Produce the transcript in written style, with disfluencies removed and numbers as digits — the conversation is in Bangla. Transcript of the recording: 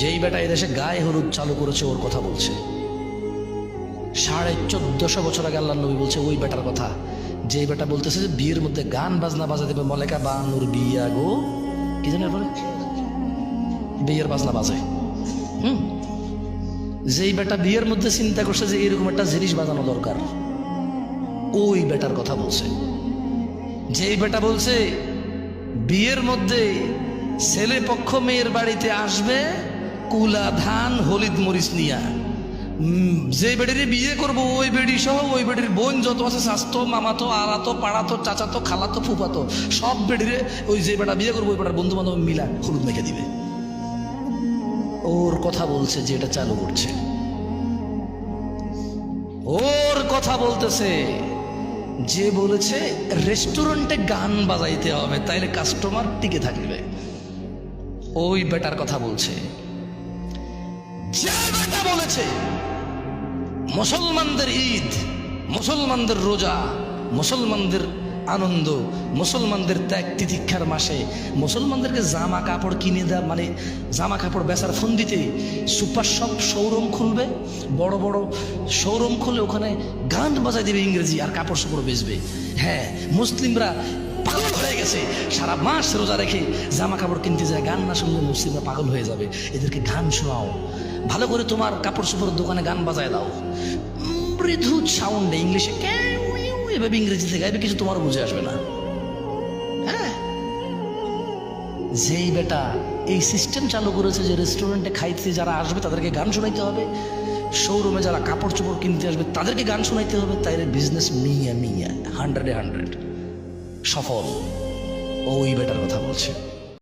যেই বেটা এদেশে গায়ে হলুদ চালু করেছে ওর কথা বলছে। 1450 বছর আগে আল্লাহ নবী বলছে ওই বেটার কথা, যে বেটা বলতেছে যে বিয়ের মধ্যে গান বাজনা বাজা দেবে, মলেকা বানুর বিয়া গো কি জানেন বলে বিয়ের বাজনা বাজে। যেই বেটা বিয়ের মধ্যে চিন্তা করছে যে এরকম একটা জিনিস বাজানো দরকার, ওই বেটার কথা বলছে। যেই বেটা বলছে বিয়ের মধ্যে ছেলে পক্ষ মেয়ের বাড়িতে আসবে কুলা ধান হলিদ মরিচ নিয়া, যে বেডির বিয়ে করবো ওই বেডি সহ ওই বেডির বোন যত আছে স্বাস্থ্য মামাতো আলাতো পাড়াতো চাচাতো খালাতো ফুফাতো সব বেডিরে ওই যে বেটা বিয়ে করবো ওই বেটার বন্ধু বান্ধব মিলা হলুদ মেখে দিবে। ওর কথা বলছে যে এটা চালু করছে, ওর কথা বলতেছে যে বলেছে রেস্টুরেন্টে গান বাজাইতে হবে তাইলে কাস্টমার টিকে থাকবে। ওই বেটার কথা বলছে। যে বেটা বলেছে মুসলমানদের ঈদ, মুসলমানদের রোজা, মুসলমানদের আনন্দ, মুসলমানদের ত্যাগ তিতিক্ষার মাসে মুসলমানদেরকে জামা কাপড় কিনে দেওয়া, মানে জামা কাপড় বেচার ফন্দিতে সুপার শপ শোরুম খুলবে, বড় বড় শোরুম খুলে ওখানে গান বাজাই দেবে ইংরেজি আর কাপড় সাপড় বেচবে। হ্যাঁ, মুসলিমরা পাগল হয়ে গেছে, সারা মাস রোজা রেখে জামা কাপড় কিনতে যায়, গান না শুনলে মুসলিমরা পাগল হয়ে যাবে, এদেরকে গান শোনাও, ভালো করে তোমার কাপড় চোপড়ের দোকানে গান বাজায় দাও, মৃদু সাউন্ডে ইংলিশে এভাবে ইংরেজিতে গাইবে, কিছু তোমার বুঝে আসবে না। হ্যাঁ, যেই বেটা এই সিস্টেম চালু করেছে যে রেস্টুরেন্টে খাইতে যারা আসবে তাদেরকে গান শোনাইতে হবে, শোরুমে যারা কাপড় চোপড় কিনতে আসবে তাদেরকে গান শোনাইতে হবে, তাইলে বিজনেস মিয়া 100-এ 100 সফল। ওই বেটার কথা বলছে।